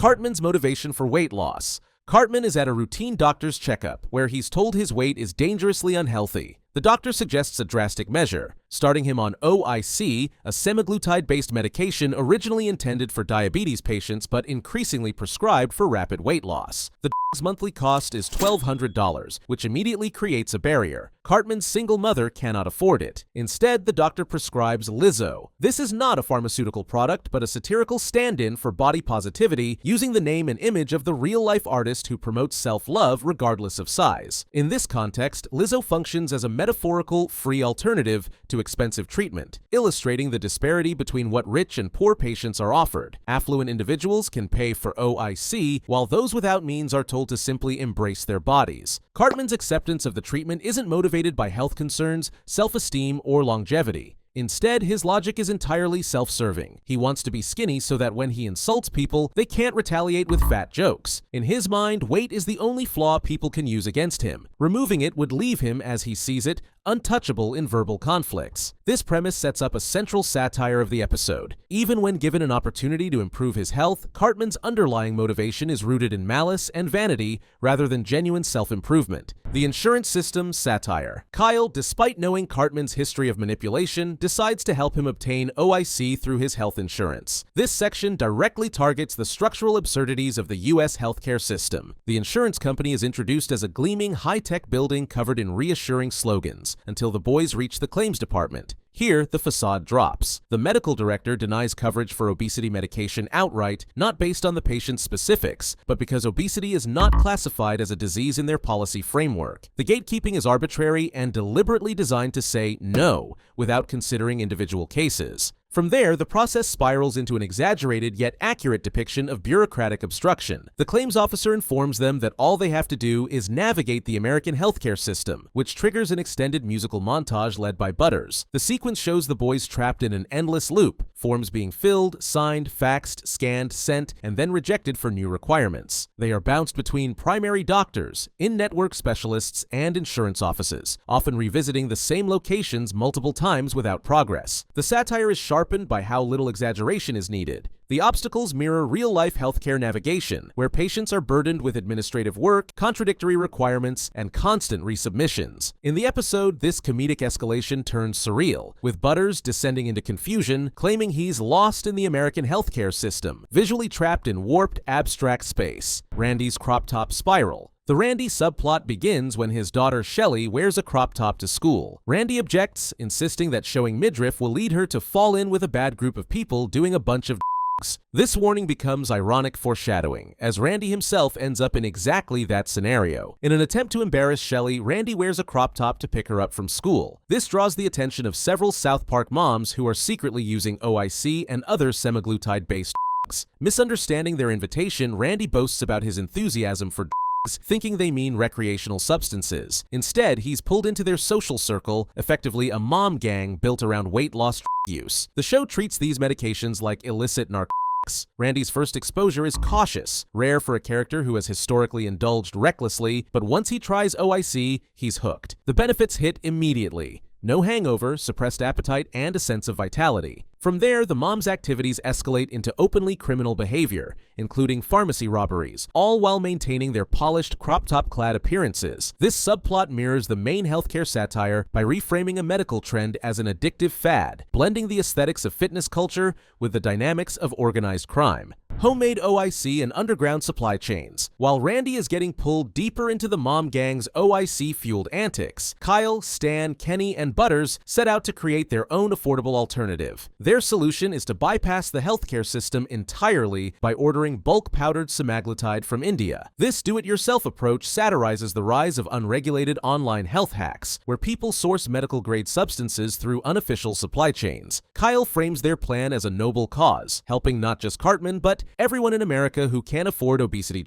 Cartman's motivation for weight loss. Cartman is at a routine doctor's checkup where he's told his weight is dangerously unhealthy. The doctor suggests a drastic measure, starting him on OIC, a semaglutide-based medication originally intended for diabetes patients but increasingly prescribed for rapid weight loss. The drug's monthly cost is $1,200, which immediately creates a barrier. Cartman's single mother cannot afford it. Instead, the doctor prescribes Lizzo. This is not a pharmaceutical product, but a satirical stand-in for body positivity, using the name and image of the real-life artist who promotes self-love regardless of size. In this context, Lizzo functions as a metaphorical, free alternative to expensive treatment, illustrating the disparity between what rich and poor patients are offered. Affluent individuals can pay for OIC, while those without means are told to simply embrace their bodies. Cartman's acceptance of the treatment isn't motivated by health concerns, self-esteem, or longevity. Instead, his logic is entirely self-serving. He wants to be skinny so that when he insults people, they can't retaliate with fat jokes. In his mind, weight is the only flaw people can use against him. Removing it would leave him, as he sees it, untouchable in verbal conflicts. This premise sets up a central satire of the episode. Even when given an opportunity to improve his health, Cartman's underlying motivation is rooted in malice and vanity rather than genuine self-improvement. The insurance system satire. Kyle, despite knowing Cartman's history of manipulation, decides to help him obtain OIC through his health insurance. This section directly targets the structural absurdities of the U.S. healthcare system. The insurance company is introduced as a gleaming, high-tech building covered in reassuring slogans, until the boys reach the claims department. Here, the facade drops. The medical director denies coverage for obesity medication outright, not based on the patient's specifics, but because obesity is not classified as a disease in their policy framework. The gatekeeping is arbitrary and deliberately designed to say no, without considering individual cases. From there, the process spirals into an exaggerated yet accurate depiction of bureaucratic obstruction. The claims officer informs them that all they have to do is navigate the American healthcare system, which triggers an extended musical montage led by Butters. The sequence shows the boys trapped in an endless loop, forms being filled, signed, faxed, scanned, sent, and then rejected for new requirements. They are bounced between primary doctors, in-network specialists, and insurance offices, often revisiting the same locations multiple times without progress. The satire is sharpened by how little exaggeration is needed. The obstacles mirror real-life healthcare navigation, where patients are burdened with administrative work, contradictory requirements, and constant resubmissions. In the episode, this comedic escalation turns surreal, with Butters descending into confusion, claiming he's lost in the American healthcare system, visually trapped in warped, abstract space. Randy's crop top spiral. The Randy subplot begins when his daughter Shelley wears a crop top to school. Randy objects, insisting that showing midriff will lead her to fall in with a bad group of people doing a bunch of This warning becomes ironic foreshadowing, as Randy himself ends up in exactly that scenario. In an attempt to embarrass Shelley, Randy wears a crop top to pick her up from school. This draws the attention of several South Park moms who are secretly using OIC and other semaglutide-based Misunderstanding their invitation, Randy boasts about his enthusiasm for thinking they mean recreational substances. Instead, he's pulled into their social circle, effectively a mom gang built around weight loss use. The show treats these medications like illicit narcotics. Randy's first exposure is cautious, rare for a character who has historically indulged recklessly, but once he tries OIC, he's hooked. The benefits hit immediately. No hangover, suppressed appetite, and a sense of vitality. From there, the mom's activities escalate into openly criminal behavior, including pharmacy robberies, all while maintaining their polished crop-top-clad appearances. This subplot mirrors the main healthcare satire by reframing a medical trend as an addictive fad, blending the aesthetics of fitness culture with the dynamics of organized crime. Homemade OIC and underground supply chains. While Randy is getting pulled deeper into the mom gang's OIC-fueled antics, Kyle, Stan, Kenny, and Butters set out to create their own affordable alternative. Their solution is to bypass the healthcare system entirely by ordering bulk powdered semaglutide from India. This do-it-yourself approach satirizes the rise of unregulated online health hacks, where people source medical-grade substances through unofficial supply chains. Kyle frames their plan as a noble cause, helping not just Cartman, but everyone in America who can't afford obesity.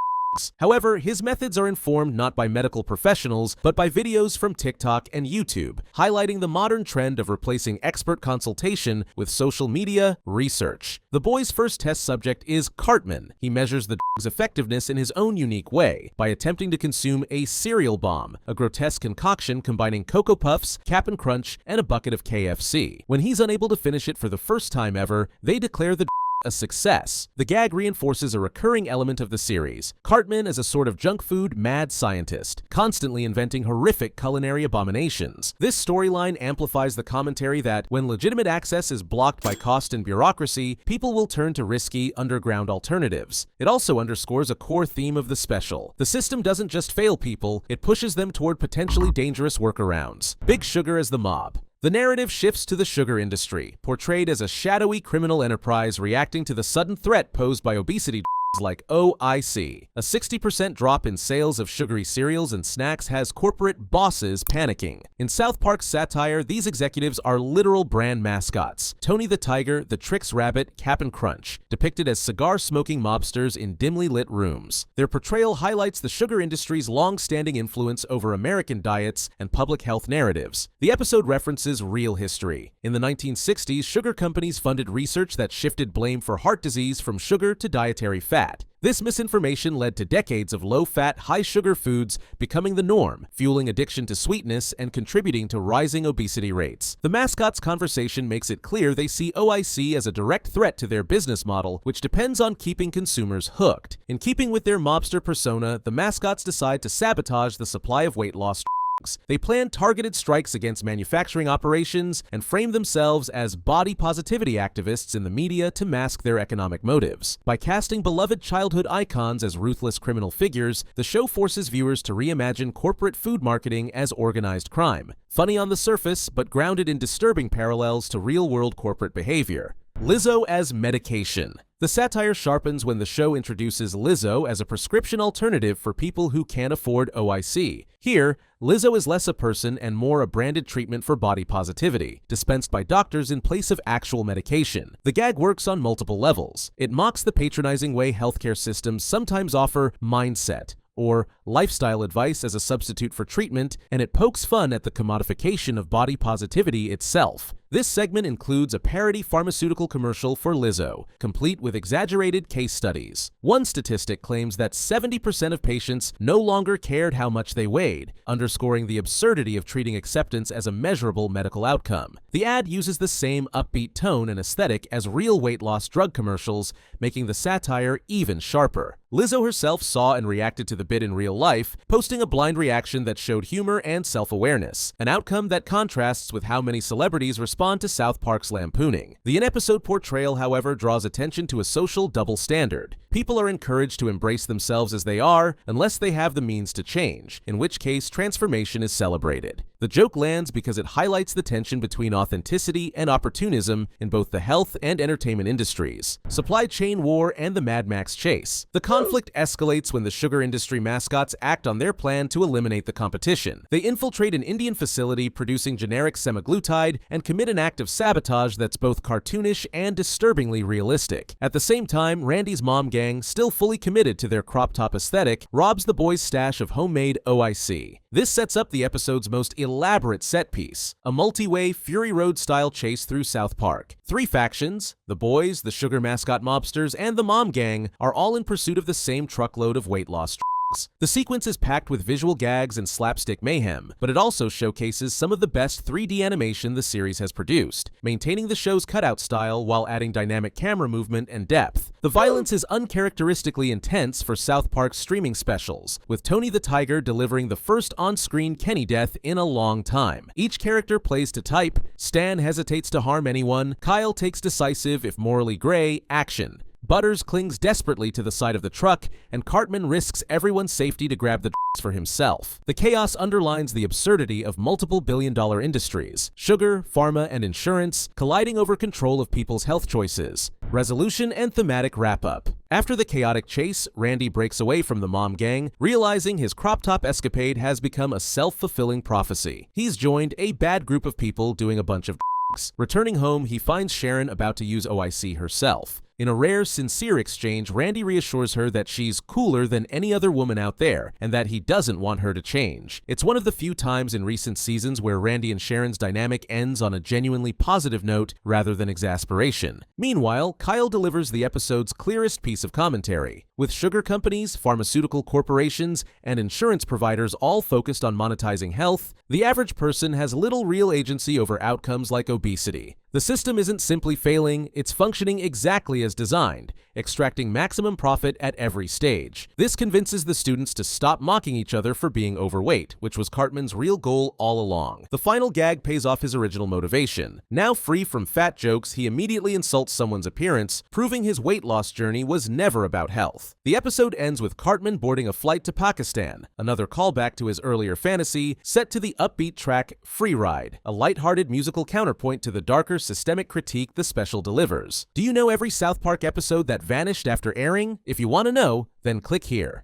However, his methods are informed not by medical professionals, but by videos from TikTok and YouTube, highlighting the modern trend of replacing expert consultation with social media research. The boys' first test subject is Cartman. He measures the drug's effectiveness in his own unique way, by attempting to consume a cereal bomb, a grotesque concoction combining Cocoa Puffs, Cap'n Crunch, and a bucket of KFC. When he's unable to finish it for the first time ever, they declare the a success. The gag reinforces a recurring element of the series. Cartman is a sort of junk food mad scientist, constantly inventing horrific culinary abominations. This storyline amplifies the commentary that when legitimate access is blocked by cost and bureaucracy, people will turn to risky, underground alternatives. It also underscores a core theme of the special. The system doesn't just fail people, it pushes them toward potentially dangerous workarounds. Big Sugar as the mob. The narrative shifts to the sugar industry, portrayed as a shadowy criminal enterprise reacting to the sudden threat posed by obesity like OIC. A 60% drop in sales of sugary cereals and snacks has corporate bosses panicking. In South Park's satire, these executives are literal brand mascots. Tony the Tiger, the Trix Rabbit, Cap'n Crunch, depicted as cigar-smoking mobsters in dimly lit rooms. Their portrayal highlights the sugar industry's long-standing influence over American diets and public health narratives. The episode references real history. In the 1960s, sugar companies funded research that shifted blame for heart disease from sugar to dietary fat. This misinformation led to decades of low-fat, high-sugar foods becoming the norm, fueling addiction to sweetness and contributing to rising obesity rates. The mascots' conversation makes it clear they see OIC as a direct threat to their business model, which depends on keeping consumers hooked. In keeping with their mobster persona, the mascots decide to sabotage the supply of weight loss drugs. They plan targeted strikes against manufacturing operations and frame themselves as body positivity activists in the media to mask their economic motives. By casting beloved childhood icons as ruthless criminal figures, the show forces viewers to reimagine corporate food marketing as organized crime. Funny on the surface, but grounded in disturbing parallels to real-world corporate behavior. Lizzo as medication. The satire sharpens when the show introduces Lizzo as a prescription alternative for people who can't afford OIC. Here, Lizzo is less a person and more a branded treatment for body positivity, dispensed by doctors in place of actual medication. The gag works on multiple levels. It mocks the patronizing way healthcare systems sometimes offer mindset or lifestyle advice as a substitute for treatment, and it pokes fun at the commodification of body positivity itself. This segment includes a parody pharmaceutical commercial for Lizzo, complete with exaggerated case studies. One statistic claims that 70% of patients no longer cared how much they weighed, underscoring the absurdity of treating acceptance as a measurable medical outcome. The ad uses the same upbeat tone and aesthetic as real weight loss drug commercials, making the satire even sharper. Lizzo herself saw and reacted to the bit in real life, posting a blind reaction that showed humor and self-awareness, an outcome that contrasts with how many celebrities respond to South Park's lampooning. The in-episode portrayal, however, draws attention to a social double standard. People are encouraged to embrace themselves as they are, unless they have the means to change, in which case transformation is celebrated. The joke lands because it highlights the tension between authenticity and opportunism in both the health and entertainment industries. Supply chain war and the Mad Max chase. The conflict escalates when the sugar industry mascots act on their plan to eliminate the competition. They infiltrate an Indian facility producing generic semaglutide and commit an act of sabotage that's both cartoonish and disturbingly realistic. At the same time, Randy's mom gang, still fully committed to their crop top aesthetic, robs the boys' stash of homemade OIC. This sets up the episode's most elaborate set piece, a multi-way Fury Road-style chase through South Park. Three factions, the boys, the sugar mascot mobsters, and the mom gang, are all in pursuit of the same truckload of weight loss drugs. The sequence is packed with visual gags and slapstick mayhem, but it also showcases some of the best 3D animation the series has produced, maintaining the show's cutout style while adding dynamic camera movement and depth. The violence is uncharacteristically intense for South Park's streaming specials, with Tony the Tiger delivering the first on-screen Kenny death in a long time. Each character plays to type, Stan hesitates to harm anyone, Kyle takes decisive, if morally gray, action. Butters clings desperately to the side of the truck, and Cartman risks everyone's safety to grab the drugs for himself. The chaos underlines the absurdity of multiple billion-dollar industries, sugar, pharma, and insurance, colliding over control of people's health choices. Resolution and thematic wrap-up. After the chaotic chase, Randy breaks away from the mom gang, realizing his crop top escapade has become a self-fulfilling prophecy. He's joined a bad group of people doing a bunch of drugs. Returning home, he finds Sharon about to use OIC herself. In a rare, sincere exchange, Randy reassures her that she's cooler than any other woman out there, and that he doesn't want her to change. It's one of the few times in recent seasons where Randy and Sharon's dynamic ends on a genuinely positive note rather than exasperation. Meanwhile, Kyle delivers the episode's clearest piece of commentary. With sugar companies, pharmaceutical corporations, and insurance providers all focused on monetizing health, the average person has little real agency over outcomes like obesity. The system isn't simply failing, it's functioning exactly as designed, extracting maximum profit at every stage. This convinces the students to stop mocking each other for being overweight, which was Cartman's real goal all along. The final gag pays off his original motivation. Now free from fat jokes, he immediately insults someone's appearance, proving his weight loss journey was never about health. The episode ends with Cartman boarding a flight to Pakistan, another callback to his earlier fantasy, set to the upbeat track Free Ride, a lighthearted musical counterpoint to the darker systemic critique the special delivers. Do you know every South Park episode that vanished after airing? If you want to know, then click here.